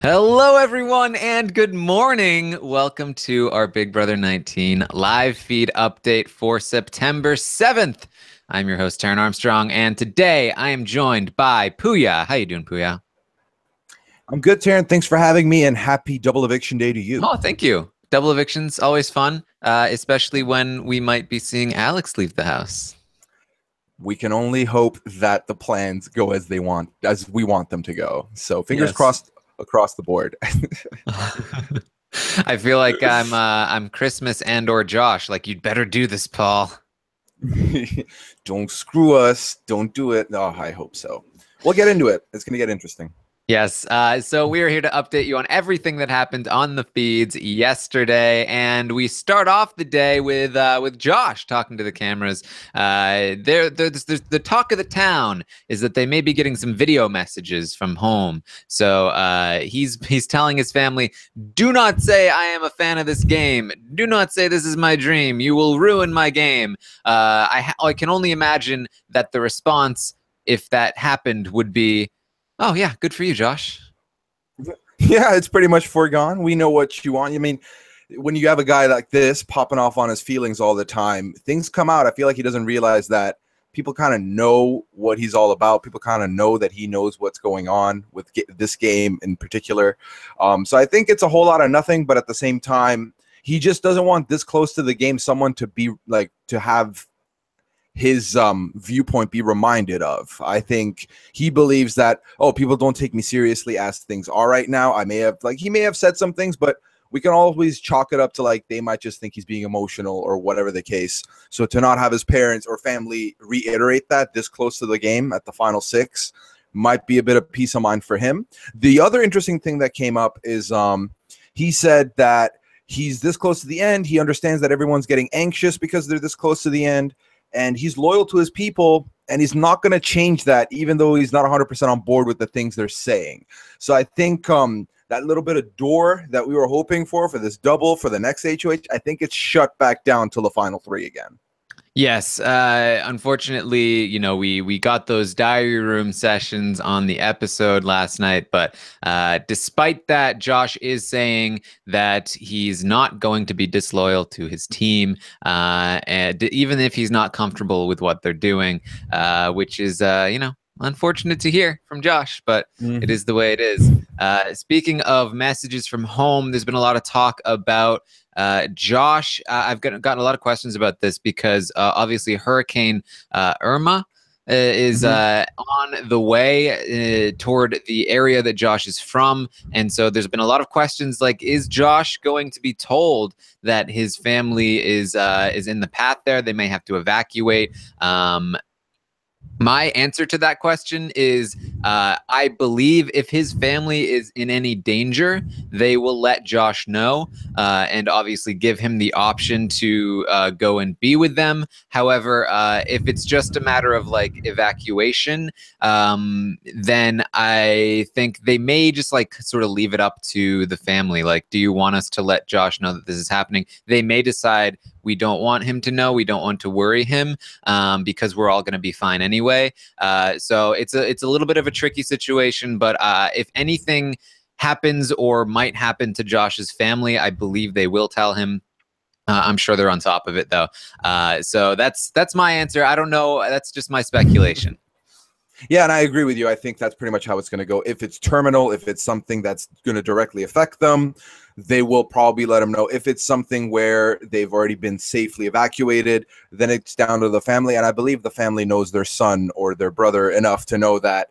Hello, everyone, and good morning. Welcome to our Big Brother 19 live feed update for September 7th. I'm your host, Taran Armstrong, and today I am joined by Puya. How you doing, Puya? I'm good, Taran. Thanks for having me, and happy double eviction day to you. Oh, thank you. Double evictions, always fun, especially when we might be seeing Alex leave the house. We can only hope that the plans go as we want them to go. So fingers Yes. crossed across the board. I feel like I'm Christmas and/or Josh. Like, you'd better do this, Paul. Don't screw us. Don't do it. Oh, I hope so. We'll get into it. It's going to get interesting. Yes. So we are here to update you on everything that happened on the feeds yesterday, and we start off the day with Josh talking to the cameras. The talk of the town is that they may be getting some video messages from home. So he's telling his family, "Do not say I am a fan of this game. Do not say this is my dream. You will ruin my game." I can only imagine that the response, if that happened, would be, "Oh yeah, good for you, Josh." Yeah, it's pretty much foregone. We know what you want. I mean, when you have a guy like this popping off on his feelings all the time, things come out. I feel like he doesn't realize that people kind of know what he's all about. People kind of know that he knows what's going on with this game in particular. So I think it's a whole lot of nothing, but at the same time, he just doesn't want this close to the game someone to be like to have his viewpoint be reminded of. I think he believes that, oh, people don't take me seriously as things are right now. He may have said some things, but we can always chalk it up to like they might just think he's being emotional or whatever the case. So to not have his parents or family reiterate that this close to the game at the final six might be a bit of peace of mind for him. The other interesting thing that came up is he said that he's this close to the end. He understands that everyone's getting anxious because they're this close to the end. And he's loyal to his people, and he's not going to change that, even though he's not 100% on board with the things they're saying. So I think that little bit of door that we were hoping for this double for the next HOH, I think it's shut back down till the final three again. Yes, unfortunately, we got those diary room sessions on the episode last night, but despite that, Josh is saying that he's not going to be disloyal to his team, and even if he's not comfortable with what they're doing, which is, unfortunate to hear from Josh, but it is the way it is. Speaking of messages from home, there's been a lot of talk about Josh. I've gotten a lot of questions about this because obviously Hurricane Irma is on the way toward the area that Josh is from. And so there's been a lot of questions like, is Josh going to be told that his family is in the path there? They may have to evacuate. My answer to that question is I believe if his family is in any danger, they will let Josh know and obviously give him the option to go and be with them. However, if it's just a matter of like evacuation, then I think they may just like sort of leave it up to the family. Like, do you want us to let Josh know that this is happening? They may decide we don't want him to know. We don't want to worry him because we're all going to be fine anyway. So it's a little bit of a tricky situation. But if anything happens or might happen to Josh's family, I believe they will tell him. I'm sure they're on top of it, though. So that's my answer. I don't know. That's just my speculation. Yeah, and I agree with you. I think that's pretty much how it's going to go. If it's terminal, if it's something that's going to directly affect them, they will probably let them know. If it's something where they've already been safely evacuated, then it's down to the family. And I believe the family knows their son or their brother enough to know that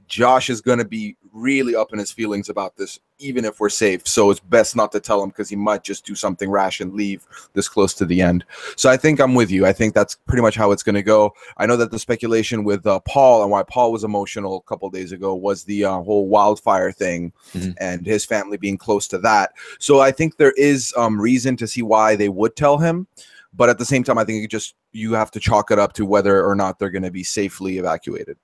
Josh is going to be really up in his feelings about this, even if we're safe. So it's best not to tell him because he might just do something rash and leave this close to the end. So I think I'm with you. I think that's pretty much how it's going to go. I know that the speculation with Paul and why Paul was emotional a couple of days ago was the whole wildfire thing and his family being close to that. So I think there is reason to see why they would tell him. But at the same time, I think you have to chalk it up to whether or not they're going to be safely evacuated.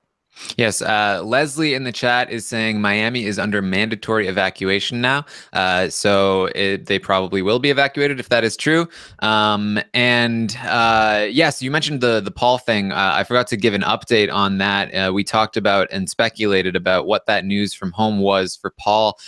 Yes, Leslie in the chat is saying Miami is under mandatory evacuation now, they probably will be evacuated if that is true. And yes, you mentioned the Paul thing. I forgot to give an update on that. We talked about and speculated about what that news from home was for Paul.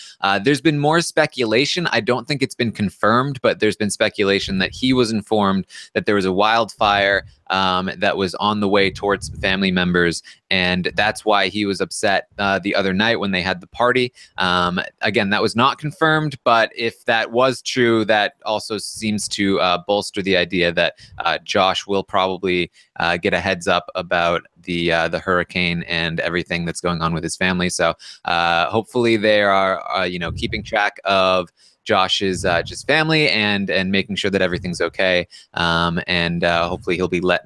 There's been more speculation. I don't think it's been confirmed, but there's been speculation that he was informed that there was a wildfire that was on the way towards some family members, and that's why he was upset the other night when they had the party. Again, that was not confirmed, but if that was true, that also seems to bolster the idea that Josh will probably get a heads up about the hurricane and everything that's going on with his family. So hopefully they are keeping track of Josh's just family and making sure that everything's okay. And hopefully he'll be let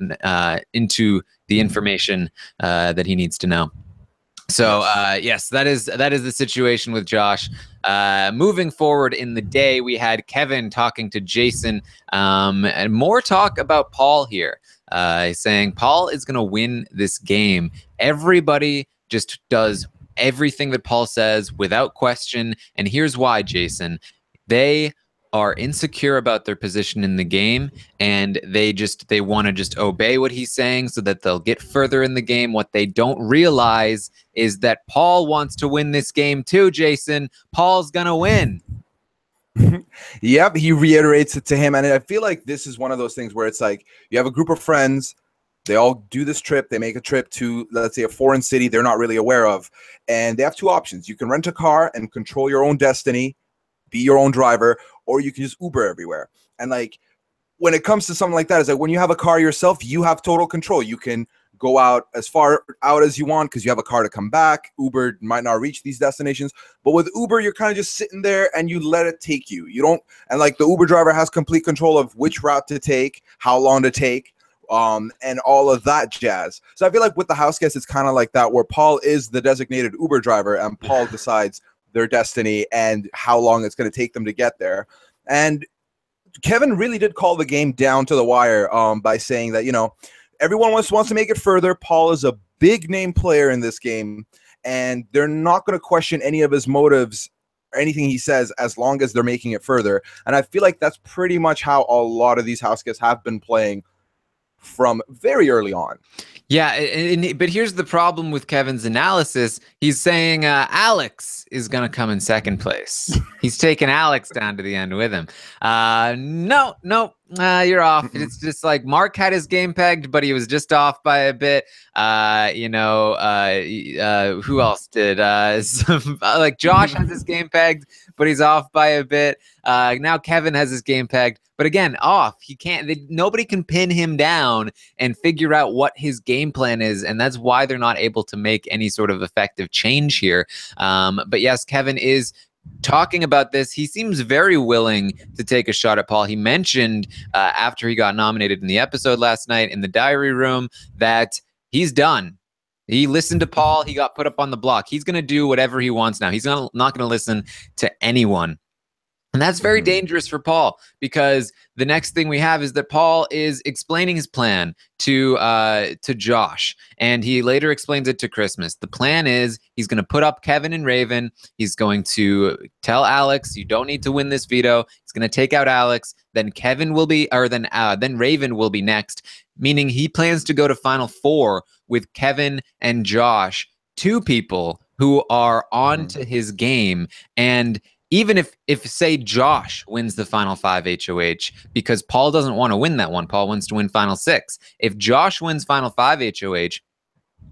into the information that he needs to know. So yes, that is the situation with Josh. Moving forward in the day, we had Kevin talking to Jason, and more talk about Paul here, saying Paul is going to win this game. Everybody just does everything that Paul says without question, and here's why, Jason. They are insecure about their position in the game, and they want to just obey what he's saying so that they'll get further in the game. What they don't realize is that Paul wants to win this game too, Jason. Paul's gonna win. Yep, he reiterates it to him, and I feel like this is one of those things where it's like you have a group of friends, they all do this trip, they make a trip to, let's say, a foreign city they're not really aware of, and they have two options. You can rent a car and control your own destiny, be your own driver, or you can just Uber everywhere. And like when it comes to something like that, is like when you have a car yourself, you have total control. You can go out as far out as you want because you have a car to come back. Uber might not reach these destinations, but with Uber, you're kind of just sitting there and you let it take you. You don't, and like the Uber driver has complete control of which route to take, how long to take, and all of that jazz. So I feel like with the house guests, it's kind of like that, where Paul is the designated Uber driver and Paul decides their destiny and how long it's going to take them to get there. And Kevin really did call the game down to the wire by saying that, everyone wants to make it further. Paul is a big name player in this game, and they're not going to question any of his motives or anything he says as long as they're making it further. And I feel like that's pretty much how a lot of these house guests have been playing from very early on. Yeah, but here's the problem with Kevin's analysis. He's saying Alex is going to come in second place. He's taking Alex down to the end with him. No, you're off. It's just like Mark had his game pegged, but he was just off by a bit. Who else did? Like Josh has his game pegged, but he's off by a bit. Now Kevin has his game pegged, but again, off. He can't. Nobody can pin him down and figure out what his game plan is, and that's why they're not able to make any sort of effective change here. But yes, Kevin is talking about this. He seems very willing to take a shot at Paul. He mentioned after he got nominated in the episode last night in the diary room that he's done. He listened to Paul. He got put up on the block. He's going to do whatever he wants now. He's not going to listen to anyone. And that's very dangerous for Paul, because the next thing we have is that Paul is explaining his plan to Josh, and he later explains it to Christmas. The plan is he's going to put up Kevin and Raven. He's going to tell Alex, you don't need to win this veto. He's going to take out Alex. Then then Raven will be next, meaning he plans to go to Final Four with Kevin and Josh, two people who are on to his game. And even if say Josh wins the Final 5 HOH, because Paul doesn't want to win that one. Paul wants to win Final 6. If Josh wins Final 5 HOH,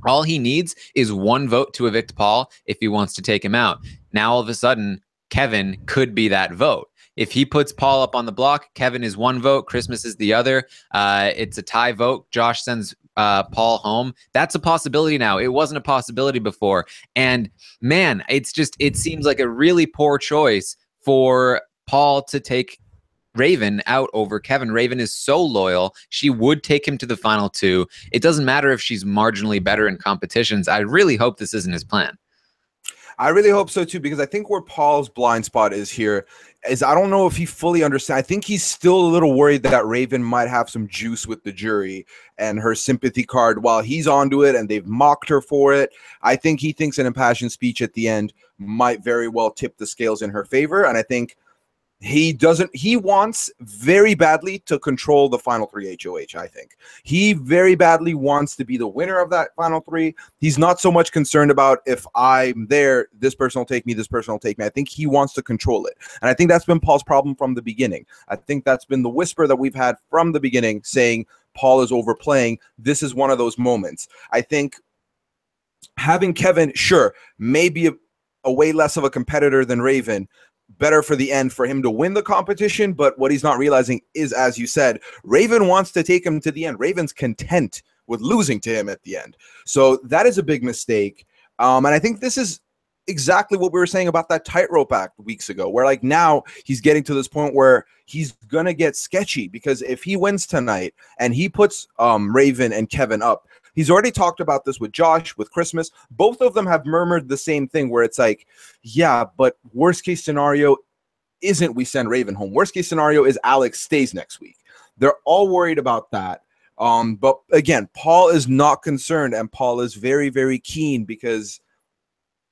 all he needs is one vote to evict Paul if he wants to take him out. Now, all of a sudden, Kevin could be that vote. If he puts Paul up on the block, Kevin is one vote, Christmas is the other. It's a tie vote. Josh sends Paul home. That's a possibility now. It wasn't a possibility before. And man, it seems like a really poor choice for Paul to take Raven out over Kevin. Raven is so loyal. She would take him to the final two. It doesn't matter if she's marginally better in competitions. I really hope this isn't his plan. I really hope so too, because I think where Paul's blind spot is here is I don't know if he fully understands. I think he's still a little worried that Raven might have some juice with the jury and her sympathy card while he's onto it and they've mocked her for it. I think he thinks an impassioned speech at the end might very well tip the scales in her favor. And I think he wants very badly to control the final 3 HOH. I think he very badly wants to be the winner of that final 3. He's not so much concerned about if I'm there, this person will take me, this person will take me. I think he wants to control it. And I think that's been Paul's problem from the beginning. I think that's been the whisper that we've had from the beginning saying Paul is overplaying. This is one of those moments. I think having Kevin, sure, maybe a way less of a competitor than Raven, better for the end for him to win the competition. But what he's not realizing is, as you said, Raven wants to take him to the end. Raven's content with losing to him at the end. So that is a big mistake. And I think this is exactly what we were saying about that tightrope act weeks ago, where like now he's getting to this point where he's going to get sketchy, because if he wins tonight and he puts Raven and Kevin up, he's already talked about this with Josh, with Christmas. Both of them have murmured the same thing where it's like, yeah, but worst case scenario isn't we send Raven home. Worst case scenario is Alex stays next week. They're all worried about that. But again, Paul is not concerned, and Paul is very, very keen because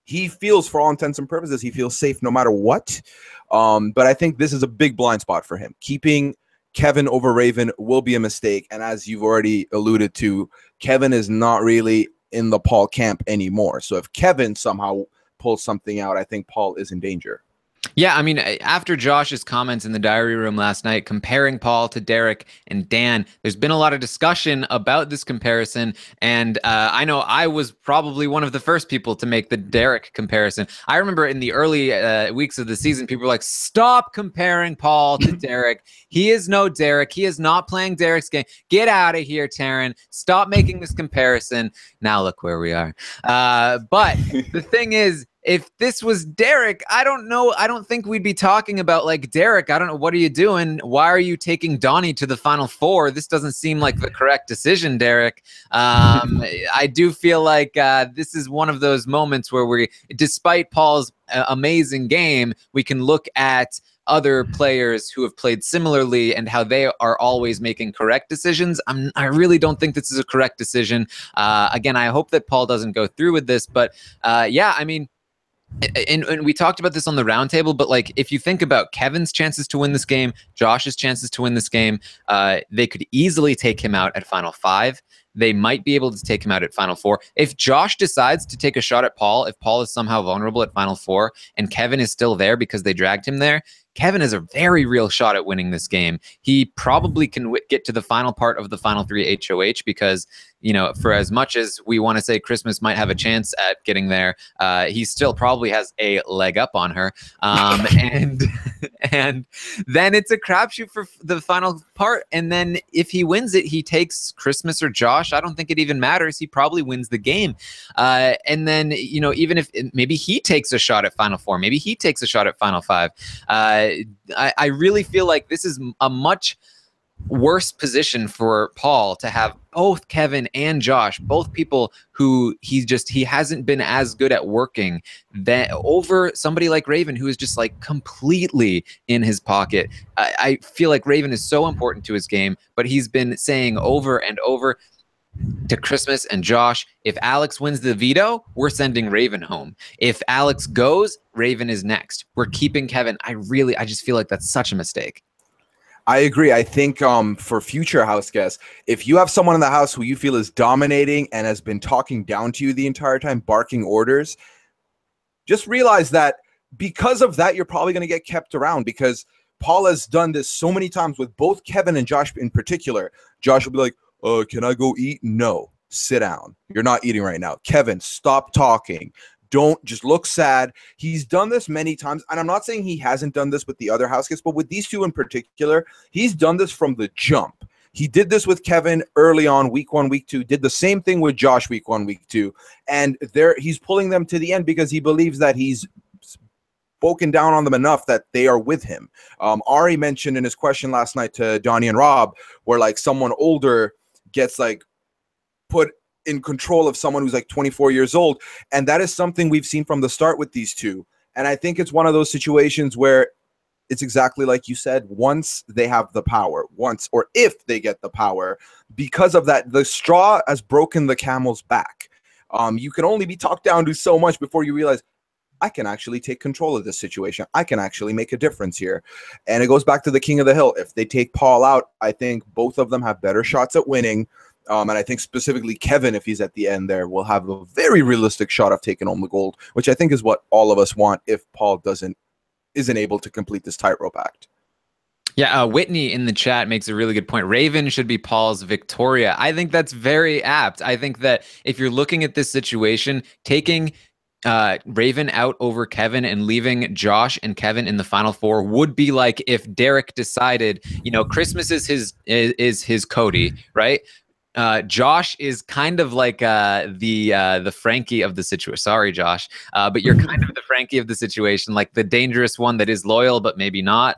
he feels, for all intents and purposes, he feels safe no matter what. But I think this is a big blind spot for him. Keeping Kevin over Raven will be a mistake. And as you've already alluded to, Kevin is not really in the Paul camp anymore. So if Kevin somehow pulls something out, I think Paul is in danger. Yeah, I mean, after Josh's comments in the diary room last night, comparing Paul to Derek and Dan, there's been a lot of discussion about this comparison. And I know I was probably one of the first people to make the Derek comparison. I remember in the early weeks of the season, people were like, stop comparing Paul to Derek. He is no Derek. He is not playing Derek's game. Get out of here, Taran. Stop making this comparison. Now look where we are. But the thing is, if this was Derek, I don't know. I don't think we'd be talking about like, Derek, I don't know. What are you doing? Why are you taking Donnie to the Final Four? This doesn't seem like the correct decision, Derek. I do feel like this is one of those moments where we, despite Paul's amazing game, we can look at other players who have played similarly and how they are always making correct decisions. I really don't think this is a correct decision. Again, I hope that Paul doesn't go through with this, but yeah, I mean, and we talked about this on the roundtable, but like if you think about Kevin's chances to win this game, Josh's chances to win this game, they could easily take him out at Final 5. They might be able to take him out at Final 4. If Josh decides to take a shot at Paul, if Paul is somehow vulnerable at Final 4 and Kevin is still there because they dragged him there, Kevin has a very real shot at winning this game. He probably can get to the final part of the Final 3 HOH because, you know, for as much as we want to say Christmas might have a chance at getting there, he still probably has a leg up on her. And then it's a crapshoot for the final part. And then if he wins it, he takes Christmas or Josh. I don't think it even matters. He probably wins the game. And then, you know, even if maybe he takes a shot at Final 4, maybe he takes a shot at Final 5. I really feel like this is a much worse position for Paul to have both Kevin and Josh, both people who he hasn't been as good at working, that over somebody like Raven, who is just like completely in his pocket. I feel like Raven is so important to his game, but he's been saying over and over to Christmas and Josh, if Alex wins the veto, we're sending Raven home. If Alex goes, Raven is next. We're keeping Kevin. I just feel like that's such a mistake. I agree. I think for future house guests, if you have someone in the house who you feel is dominating and has been talking down to you the entire time, barking orders, just realize that because of that, you're probably going to get kept around, because Paul has done this so many times with both Kevin and Josh in particular. Josh will be like, can I go eat? No, sit down. You're not eating right now. Kevin, stop talking. Don't just look sad. He's done this many times. And I'm not saying he hasn't done this with the other house guests, but with these two in particular, he's done this from the jump. He did this with Kevin early on, week 1, week 2, did the same thing with Josh week 1, week 2. And he's pulling them to the end because he believes that he's spoken down on them enough that they are with him. Ari mentioned in his question last night to Donnie and Rob, where like someone older gets like put in control of someone who's like 24 years old. And that is something we've seen from the start with these two. And I think it's one of those situations where it's exactly like you said, once they have the power, once or if they get the power, because of that, the straw has broken the camel's back. You can only be talked down to so much before you realize, I can actually take control of this situation. I can actually make a difference here. And it goes back to the King of the Hill. If they take Paul out, I think both of them have better shots at winning. And I think specifically Kevin, if he's at the end there, will have a very realistic shot of taking home the gold, which I think is what all of us want if Paul isn't able to complete this tightrope act. Yeah, Whitney in the chat makes a really good point. Raven should be Paul's Victoria. I think that's very apt. I think that if you're looking at this situation, taking Raven out over Kevin and leaving Josh and Kevin in the final four would be like if Derek decided, you know, Christmas is his Cody, right? Josh is kind of like the Frankie of the situation. Sorry, Josh, but you're kind of the Frankie of the situation, like the dangerous one that is loyal but maybe not.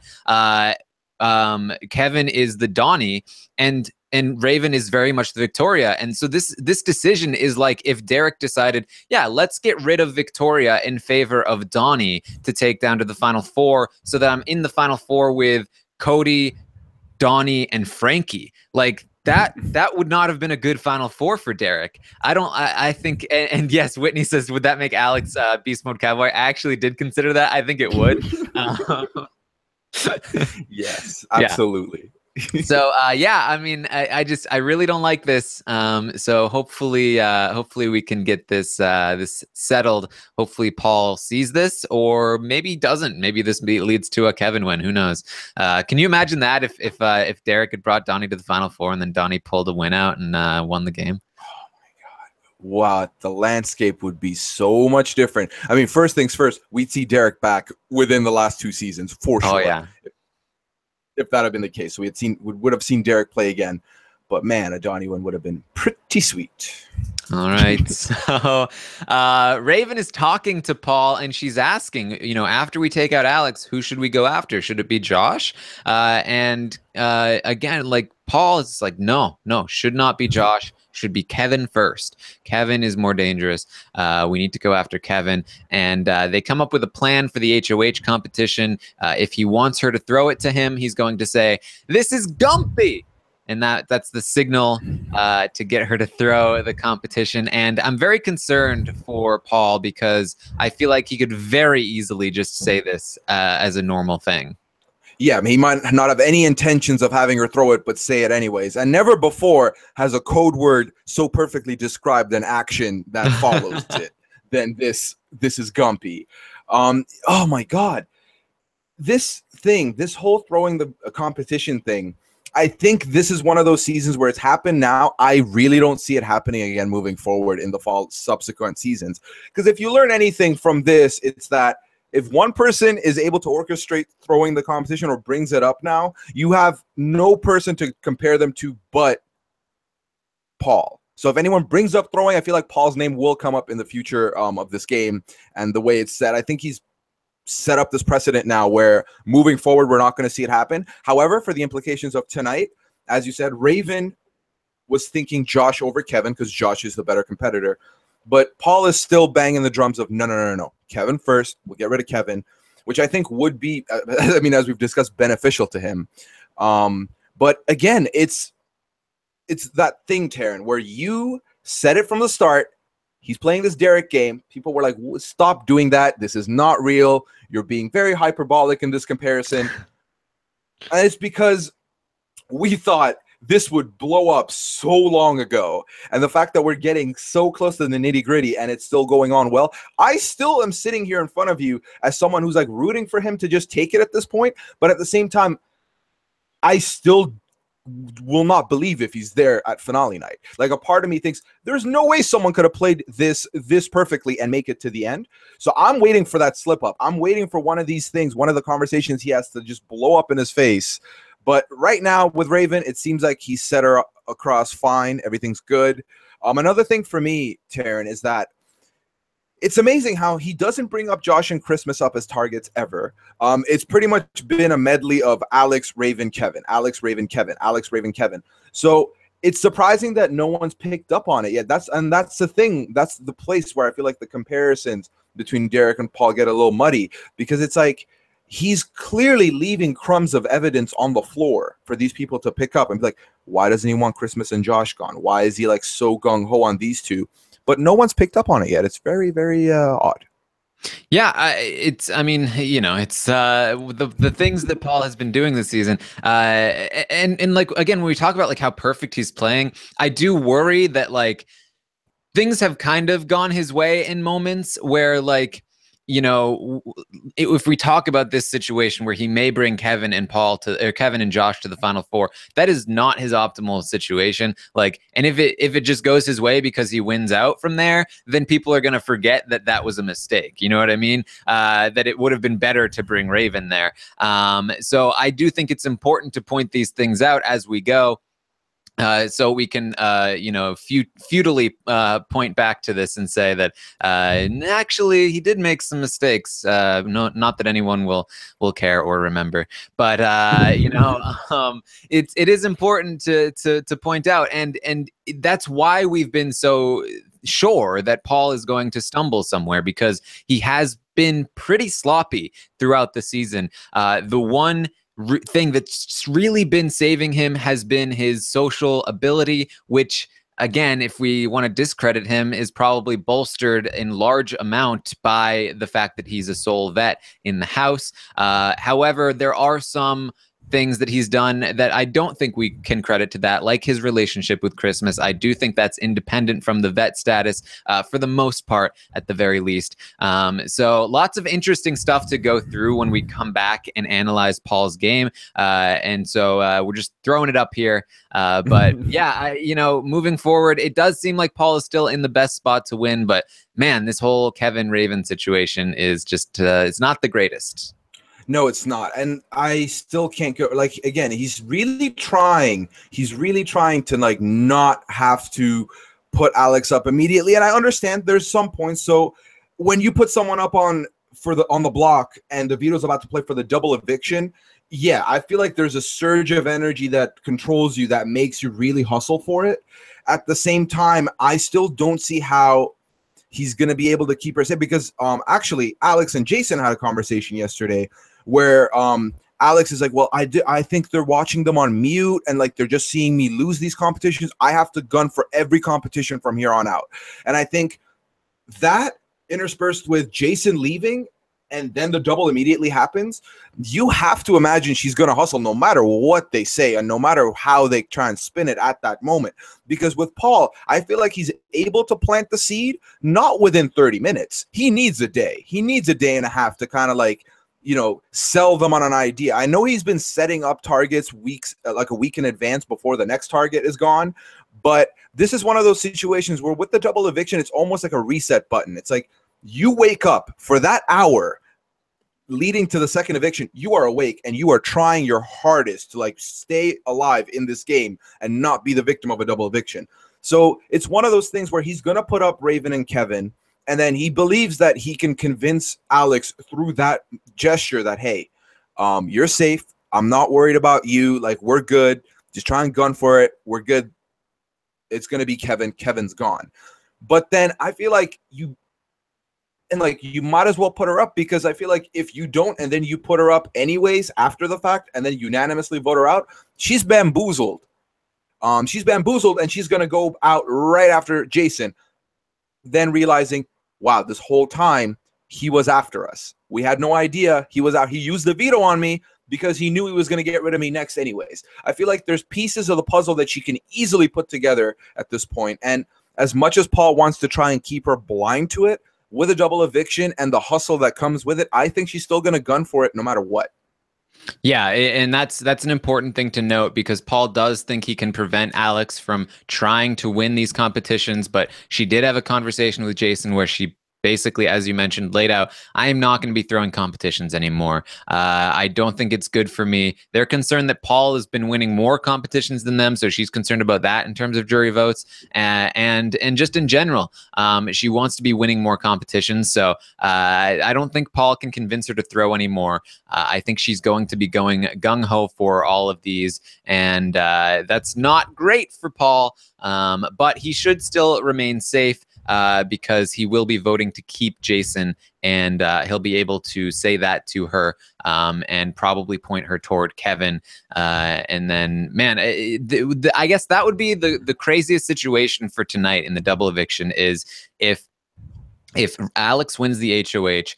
Kevin is the Donnie, and Raven is very much the Victoria. And so this decision is like if Derek decided, yeah, let's get rid of Victoria in favor of Donnie to take down to the final four, so that I'm in the final four with Cody, Donnie, and Frankie. Like that would not have been a good final four for Derek. I think, and yes, Whitney says, would that make Alex Beast Mode Cowboy? I actually did consider that. I think it would. Yes, absolutely. So yeah, I mean, I really don't like this. So hopefully we can get this settled. Hopefully Paul sees this, or maybe doesn't. Maybe this leads to a Kevin win. Who knows? Can you imagine that if Derek had brought Donnie to the final four and then Donnie pulled a win out and won the game? Wow, the landscape would be so much different. I mean, first things first, we'd see Derek back within the last 2 seasons for sure. Oh yeah. If that had been the case, we would have seen Derek play again. But man, a Donnie win would have been pretty sweet. All right. So Raven is talking to Paul and she's asking, you know, after we take out Alex, who should we go after? Should it be Josh? And again, like Paul is like, no, should not be Josh. Should be Kevin first. Kevin is more dangerous. We need to go after Kevin. And they come up with a plan for the HOH competition. If he wants her to throw it to him, he's going to say, "This is Dumpy." And that's the signal to get her to throw the competition. And I'm very concerned for Paul because I feel like he could very easily just say this as a normal thing. Yeah, I mean, he might not have any intentions of having her throw it, but say it anyways. And never before has a code word so perfectly described an action that follows it than this is Gumpy. Oh my God. This whole throwing the competition thing, I think this is one of those seasons where it's happened now. I really don't see it happening again moving forward in the fall subsequent seasons. Because if you learn anything from this, it's that if one person is able to orchestrate throwing the competition or brings it up now, you have no person to compare them to but Paul. So if anyone brings up throwing, I feel like Paul's name will come up in the future of this game. And the way it's set, I think he's set up this precedent now where moving forward, we're not going to see it happen. However, for the implications of tonight, as you said, Raven was thinking Josh over Kevin because Josh is the better competitor. But Paul is still banging the drums of no. Kevin first. We'll get rid of Kevin, which I think would be, I mean, as we've discussed, beneficial to him. But again, it's that thing, Taran, where you said it from the start. He's playing this Derek game. People were like, stop doing that. This is not real. You're being very hyperbolic in this comparison. And it's because we thought this would blow up so long ago. And the fact that we're getting so close to the nitty gritty and it's still going on well, I still am sitting here in front of you as someone who's like rooting for him to just take it at this point. But at the same time, I still will not believe if he's there at finale night. Like a part of me thinks there's no way someone could have played this perfectly and make it to the end. So I'm waiting for that slip up. I'm waiting for one of these things, one of the conversations he has to just blow up in his face. But right now with Raven, it seems like he set her across fine. Everything's good. Another thing for me, Taran, is that it's amazing how he doesn't bring up Josh and Christmas up as targets ever. It's pretty much been a medley of Alex, Raven, Kevin, Alex, Raven, Kevin, Alex, Raven, Kevin. So it's surprising that no one's picked up on it yet. That's the thing. That's the place where I feel like the comparisons between Derek and Paul get a little muddy, because it's like he's clearly leaving crumbs of evidence on the floor for these people to pick up and be like, why doesn't he want Christmas and Josh gone? Why is he like so gung-ho on these two? But no one's picked up on it yet. It's very, very odd. Yeah, I mean, you know, it's the things that Paul has been doing this season, and like again, when we talk about like how perfect he's playing, I do worry that like things have kind of gone his way in moments where like, you know, if we talk about this situation where he may bring Kevin and Kevin and Josh to the Final Four, that is not his optimal situation. Like, and if it just goes his way because he wins out from there, then people are going to forget that that was a mistake. You know what I mean? That it would have been better to bring Raven there. So I do think it's important to point these things out as we go. So we can, you know, futilely point back to this and say that actually he did make some mistakes. Not that anyone will care or remember, but you know, it is important to point out, and that's why we've been so sure that Paul is going to stumble somewhere, because he has been pretty sloppy throughout the season. The one thing that's really been saving him has been his social ability, which again, if we want to discredit him, is probably bolstered in large amount by the fact that he's a sole vet in the house. However, there are some things that he's done that I don't think we can credit to that, like his relationship with Christmas. I do think that's independent from the vet status for the most part, at the very least. So lots of interesting stuff to go through when we come back and analyze Paul's game. And so we're just throwing it up here. But yeah, you know, moving forward, it does seem like Paul is still in the best spot to win. But man, this whole Kevin Raven situation is just, it's not the greatest. No, it's not. And I still can't go, like, again, he's really trying to like not have to put Alex up immediately. And I understand there's some points. So when you put someone up on the block and DeVito's about to play for the double eviction, yeah, I feel like there's a surge of energy that controls you that makes you really hustle for it. At the same time, I still don't see how he's going to be able to keep her safe, because actually Alex and Jason had a conversation yesterday where Alex is like, well, I think they're watching them on mute and like they're just seeing me lose these competitions. I have to gun for every competition from here on out. And I think that interspersed with Jason leaving and then the double immediately happens, you have to imagine she's going to hustle no matter what they say and no matter how they try and spin it at that moment. Because with Paul, I feel like he's able to plant the seed, not within 30 minutes. He needs a day. He needs a day and a half to kind of like, you know, sell them on an idea. I know he's been setting up targets like a week in advance before the next target is gone, but this is one of those situations where with the double eviction, it's almost like a reset button. It's like you wake up for that hour leading to the second eviction, you are awake and you are trying your hardest to like stay alive in this game and not be the victim of a double eviction. So it's one of those things where he's going to put up Raven and Kevin, and then he believes that he can convince Alex through that gesture that, hey, you're safe. I'm not worried about you. Like, we're good. Just try and gun for it. We're good. It's going to be Kevin. Kevin's gone. But then I feel like you might as well put her up, because I feel like if you don't and then you put her up anyways after the fact and then unanimously vote her out, she's bamboozled. She's bamboozled and she's going to go out right after Jason, then realizing, wow, this whole time he was after us. We had no idea he was out. He used the veto on me because he knew he was going to get rid of me next anyways. I feel like there's pieces of the puzzle that she can easily put together at this point. And as much as Paul wants to try and keep her blind to it, with a double eviction and the hustle that comes with it, I think she's still going to gun for it no matter what. Yeah, and that's an important thing to note, because Paul does think he can prevent Alex from trying to win these competitions, but she did have a conversation with Jason where she basically, as you mentioned, laid out, I am not going to be throwing competitions anymore. I don't think it's good for me. They're concerned that Paul has been winning more competitions than them, so she's concerned about that in terms of jury votes, and just in general, she wants to be winning more competitions. So I don't think Paul can convince her to throw anymore. I think she's going to be going gung ho for all of these, and that's not great for Paul. But he should still remain safe. Because he will be voting to keep Jason, and he'll be able to say that to her, and probably point her toward Kevin. And then, man, I guess that would be the craziest situation for tonight in the double eviction is if Alex wins the HOH,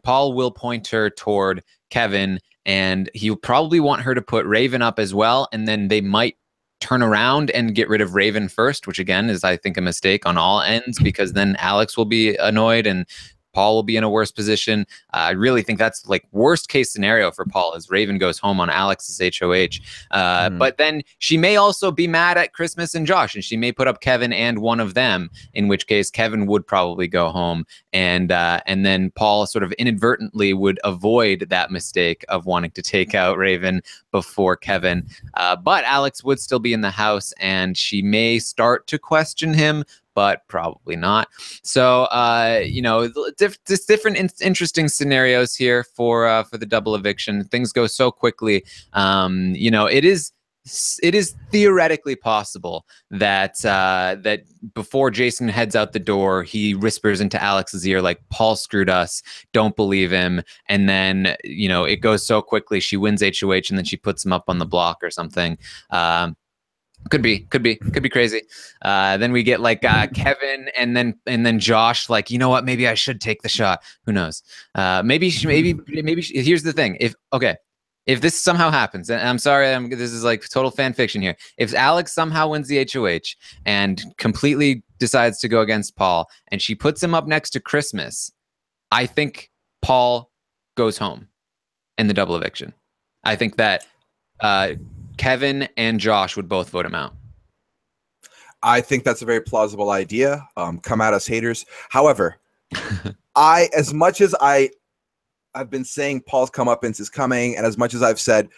Paul will point her toward Kevin, and he'll probably want her to put Raven up as well, and then they might turn around and get rid of Raven first, which again is, I think, a mistake on all ends, because then Alex will be annoyed and Paul will be in a worse position. I really think that's like worst case scenario for Paul, is Raven goes home on Alex's HOH. But then she may also be mad at Christmas and Josh, and she may put up Kevin and one of them, in which case Kevin would probably go home. And then Paul sort of inadvertently would avoid that mistake of wanting to take out Raven before Kevin. But Alex would still be in the house, and she may start to question him, but probably not. So, just different interesting scenarios here for the double eviction. Things go so quickly. It is theoretically possible that that before Jason heads out the door, he whispers into Alex's ear, like, Paul screwed us, don't believe him. And then, it goes so quickly. She wins HOH, and then she puts him up on the block or something. Could be crazy. Then we get like Kevin and then Josh, like, you know what? Maybe I should take the shot. Who knows? Maybe here's the thing. If this somehow happens, and I'm sorry, this is like total fan fiction here. If Alex somehow wins the HOH and completely decides to go against Paul, and she puts him up next to Christmas, I think Paul goes home in the double eviction. I think that Kevin and Josh would both vote him out. I think that's a very plausible idea. Come at us, haters. However, as much as I've been saying Paul's comeuppance is coming, and as much as I've said,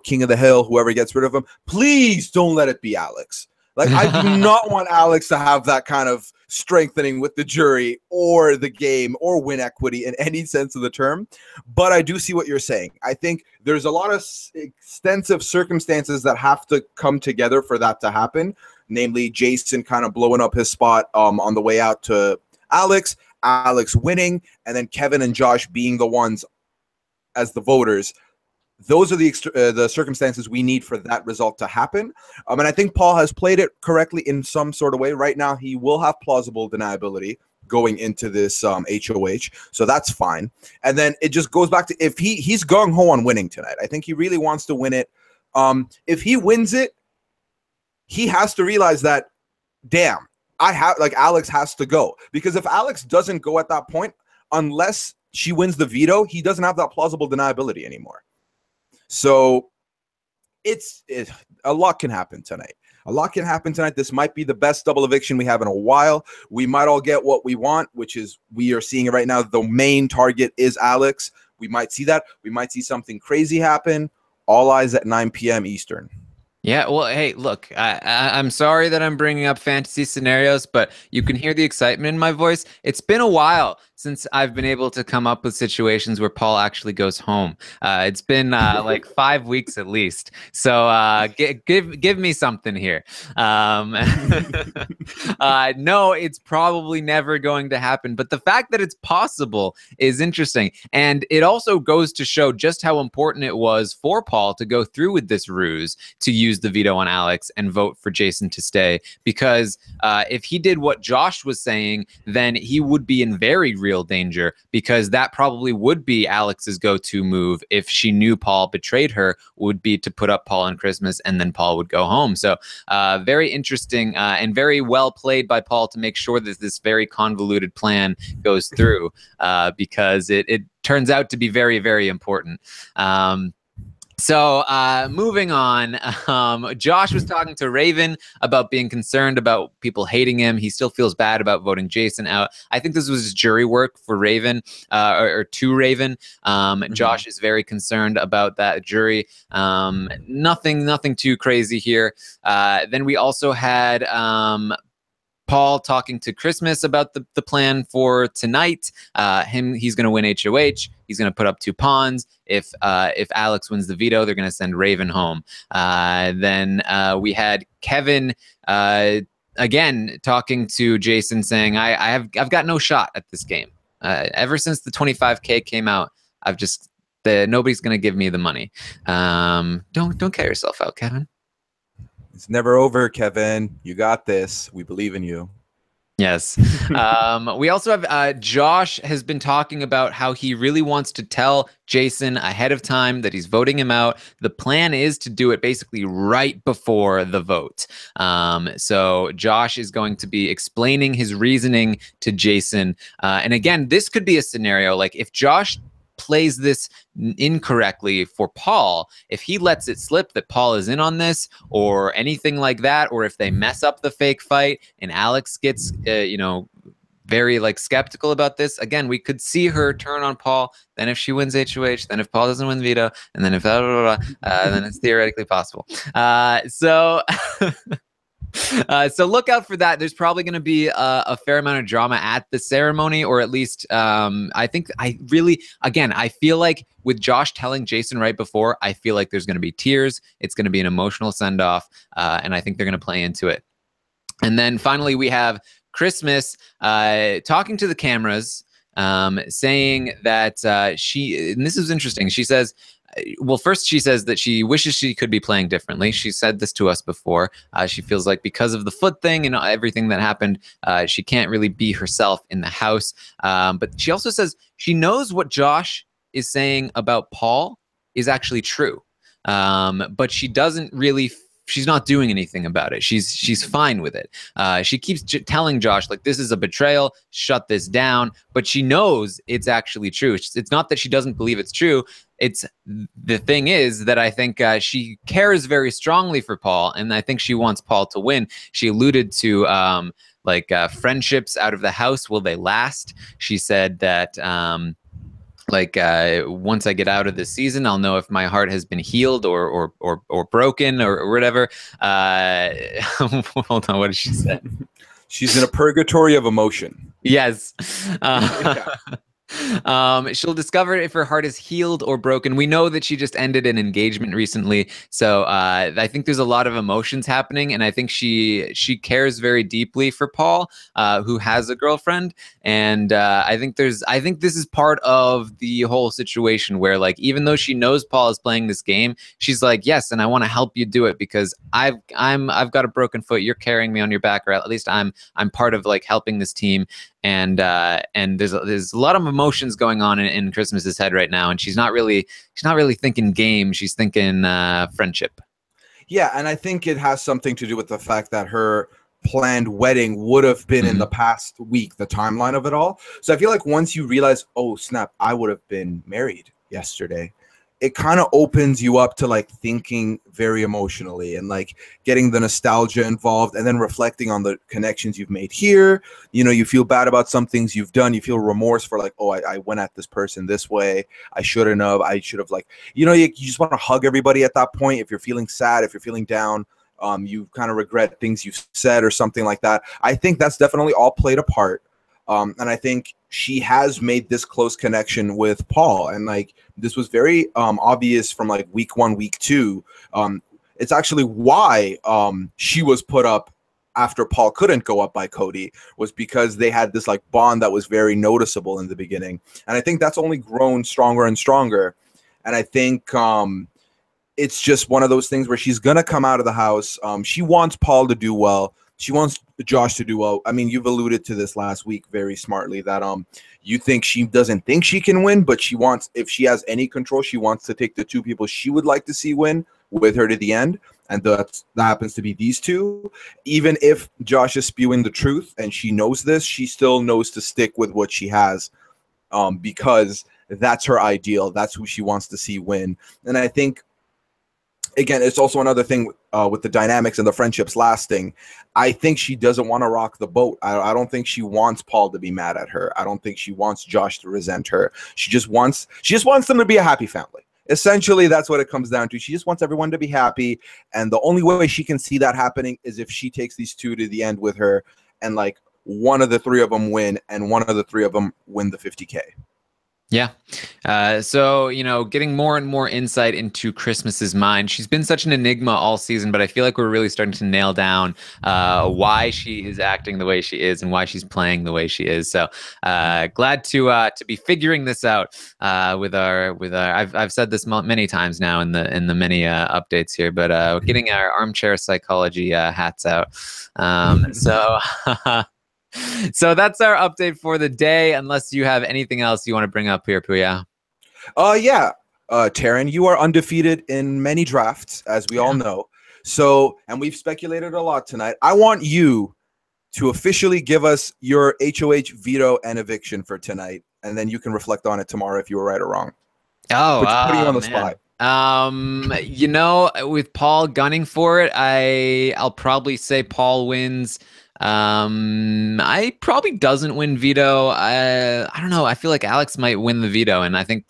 King of the Hill, whoever gets rid of him, please don't let it be Alex. Like, I do not want Alex to have that kind of strengthening with the jury or the game or win equity in any sense of the term. But I do see what you're saying. I think there's a lot of extensive circumstances that have to come together for that to happen, namely Jason kind of blowing up his spot on the way out to Alex winning, and then Kevin and Josh being the ones as the voters. Those are the circumstances we need for that result to happen. And I think Paul has played it correctly in some sort of way. Right now, he will have plausible deniability going into this HOH, so that's fine. And then it just goes back to, if he's gung-ho on winning tonight. I think he really wants to win it. If he wins it, he has to realize that, damn, Alex has to go. Because if Alex doesn't go at that point, unless she wins the veto, he doesn't have that plausible deniability anymore. So a lot can happen tonight. A lot can happen tonight. This might be the best double eviction we have in a while. We might all get what we want, which is, we are seeing it right now. The main target is Alex. We might see that. We might see something crazy happen. All eyes at 9 p.m. Eastern. Yeah, well, hey, look, I'm sorry that I'm bringing up fantasy scenarios, but you can hear the excitement in my voice. It's been a while since I've been able to come up with situations where Paul actually goes home. It's been like 5 weeks at least. So give me something here. No, it's probably never going to happen. But the fact that it's possible is interesting. And it also goes to show just how important it was for Paul to go through with this ruse, to use the veto on Alex and vote for Jason to stay. Because if he did what Josh was saying, then he would be in very real danger, because that probably would be Alex's go-to move if she knew Paul betrayed her, would be to put up Paul on Christmas, and then Paul would go home. So very interesting and very well played by Paul to make sure that this very convoluted plan goes through, because it turns out to be very, very important. So moving on, Josh was talking to Raven about being concerned about people hating him. He still feels bad about voting Jason out. I think this was jury work for Raven, or to Raven. Josh is very concerned about that jury. Nothing too crazy here. Then we also had Paul talking to Christmas about the plan for tonight. He's going to win HOH. He's going to put up 2 pawns. If Alex wins the veto, they're going to send Raven home. Then we had Kevin again talking to Jason, saying, "I've got no shot at this game. Ever since the 25K came out, nobody's going to give me the money. Don't count yourself out, Kevin." It's never over, Kevin. You got this. We believe in you. Yes. We also have Josh has been talking about how he really wants to tell Jason ahead of time that he's voting him out. The plan is to do it basically right before the vote. So Josh is going to be explaining his reasoning to Jason. And again, this could be a scenario like if Josh plays this incorrectly for Paul, if he lets it slip that Paul is in on this or anything like that, or if they mess up the fake fight and Alex gets, very like skeptical about this, again, we could see her turn on Paul. Then if she wins HOH, then if Paul doesn't win veto, and then if then it's theoretically possible. So look out for that. There's probably going to be a fair amount of drama at the ceremony, or at least I feel like with Josh telling Jason right before, I feel like there's going to be tears. It's going to be an emotional send-off, and I think they're going to play into it. And then finally, we have Christmas talking to the cameras, saying that and this is interesting. She says, well, first she says that she wishes she could be playing differently. She said this to us before. She feels like because of the foot thing and everything that happened, she can't really be herself in the house. But she also says she knows what Josh is saying about Paul is actually true. But she doesn't really she's not doing anything about it. She's fine with it. She keeps telling Josh, like, this is a betrayal, shut this down. But she knows it's actually true. It's not that she doesn't believe it's true. It's the thing is that I think she cares very strongly for Paul, and I think she wants Paul to win. She alluded to friendships out of the house. Will they last? She said that once I get out of this season, I'll know if my heart has been healed or broken or whatever. Hold on, what did she say? She's in a purgatory of emotion. Yes. She'll discover if her heart is healed or broken. We know that she just ended an engagement recently, so I think there's a lot of emotions happening, and I think she cares very deeply for Paul, who has a girlfriend, and I think this is part of the whole situation where, like, even though she knows Paul is playing this game, she's like, yes, and I want to help you do it because I've got a broken foot. You're carrying me on your back, or at least I'm part of like helping this team. And there's a lot of emotions going on in Christmas's head right now, and she's not really thinking game. She's thinking friendship. Yeah, and I think it has something to do with the fact that her planned wedding would have been in the past week, the timeline of it all. So I feel like once you realize, oh snap, I would have been married yesterday, it kind of opens you up to like thinking very emotionally and like getting the nostalgia involved and then reflecting on the connections you've made here. You feel bad about some things you've done. You feel remorse for like, oh, I went at this person this way. I shouldn't have. I should have you just want to hug everybody at that point. If you're feeling sad, if you're feeling down, you kind of regret things you've said or something like that. I think that's definitely all played a part. And I think she has made this close connection with Paul. And like, this was very obvious from like week 1, week 2. It's actually why she was put up after Paul couldn't go up by Cody, was because they had this like bond that was very noticeable in the beginning. And I think that's only grown stronger and stronger. And I think it's just one of those things where she's going to come out of the house. She wants Paul to do well. She wants Josh to do well. I mean, you've alluded to this last week very smartly that you think she doesn't think she can win, but she wants, if she has any control, she wants to take the 2 people she would like to see win with her to the end. And that happens to be these 2. Even if Josh is spewing the truth and she knows this, she still knows to stick with what she has because that's her ideal. That's who she wants to see win. And I think again, it's also another thing with the dynamics and the friendships lasting. I think she doesn't want to rock the boat. I don't think she wants Paul to be mad at her. I don't think she wants Josh to resent her. She just wants them to be a happy family. Essentially, that's what it comes down to. She just wants everyone to be happy, and the only way she can see that happening is if she takes these two to the end with her, and like one of the three of them win, and one of the three of them win the 50K. Yeah. So, you know, getting more and more insight into Christmas's mind. She's been such an enigma all season, but I feel like we're really starting to nail down why she is acting the way she is and why she's playing the way she is. So glad to be figuring this out with our I've said this many times now in the many updates here, but getting our armchair psychology hats out. So So that's our update for the day, unless you have anything else you want to bring up here, Puya. Yeah. Taran, you are undefeated in many drafts, as we all know. So, and we've speculated a lot tonight. I want you to officially give us your HOH veto and eviction for tonight, and then you can reflect on it tomorrow if you were right or wrong. Oh, putting you on the spot. You know, with Paul gunning for it, I'll probably say Paul wins. I probably doesn't win veto. I don't know. I feel like Alex might win the veto, and I think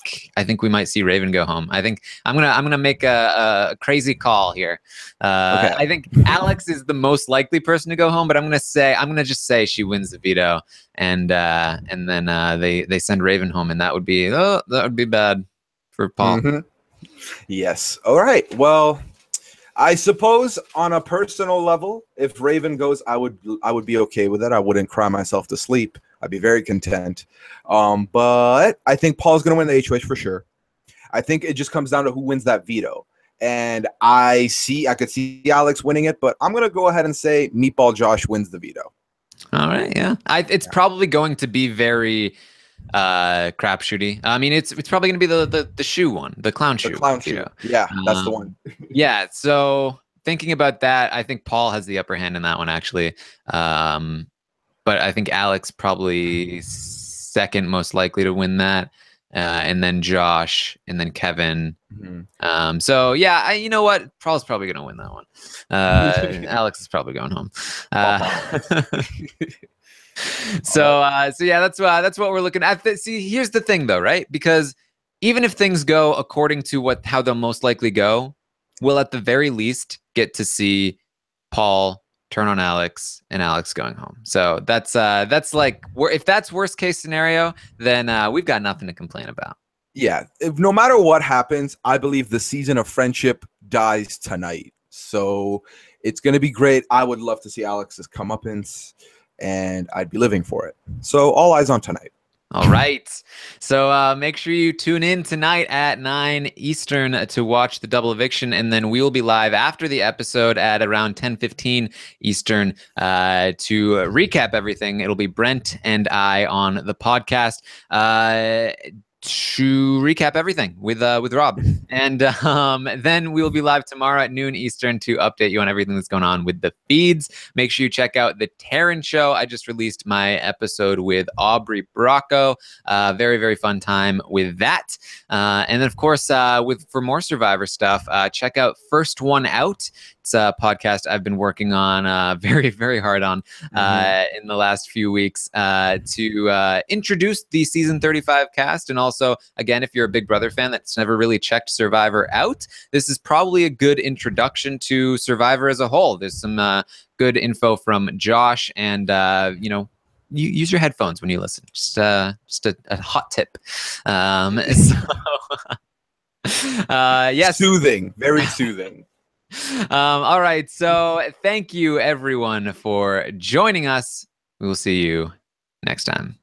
we might see Raven go home. I think I'm gonna make a crazy call here. Okay. I think Alex is the most likely person to go home, but I'm gonna just say she wins the veto, and then they send Raven home, and that would be bad for Paul. Mm-hmm. Yes. All right. Well, I suppose on a personal level, if Raven goes, I would be okay with it. I wouldn't cry myself to sleep. I'd be very content. But I think Paul's going to win the HOH for sure. I think it just comes down to who wins that veto. And I could see Alex winning it, but I'm going to go ahead and say Meatball Josh wins the veto. All right. Yeah. It's probably going to be very crapshooty. I mean, it's probably going to be the shoe one, the clown shoe. Yeah, that's the one. Yeah. So thinking about that, I think Paul has the upper hand in that one, actually. But I think Alex probably second most likely to win that, and then Josh, and then Kevin. Mm-hmm. So yeah, you know what? Paul's probably going to win that one. Alex is probably going home. So yeah, that's what we're looking at. See, here's the thing, though, right? Because even if things go according to how they'll most likely go, we'll at the very least get to see Paul turn on Alex and Alex going home. So that's like, if that's worst case scenario, then we've got nothing to complain about. Yeah, no matter what happens, I believe the season of friendship dies tonight. So it's going to be great. I would love to see Alex's comeuppance, and I'd be living for it. So all eyes on tonight. All right. So make sure you tune in tonight at 9 Eastern to watch the double eviction, and then we will be live after the episode at around 10:15 Eastern to recap everything. It'll be Brent and I on the podcast to recap everything with Rob, and then we'll be live tomorrow at noon Eastern to update you on everything that's going on with the feeds. Make sure you check out the Taran Show. I just released my episode with Aubrey Bracco. Very, very fun time with that. And then of course, for more Survivor stuff, check out First One Out. It's a podcast I've been working on very, very hard on in the last few weeks to introduce the season 35 cast. And also, again, if you're a Big Brother fan that's never really checked Survivor out, this is probably a good introduction to Survivor as a whole. There's some good info from Josh, and you use your headphones when you listen. Just a hot tip. Yes, soothing, very soothing. All right. So thank you, everyone, for joining us. We will see you next time.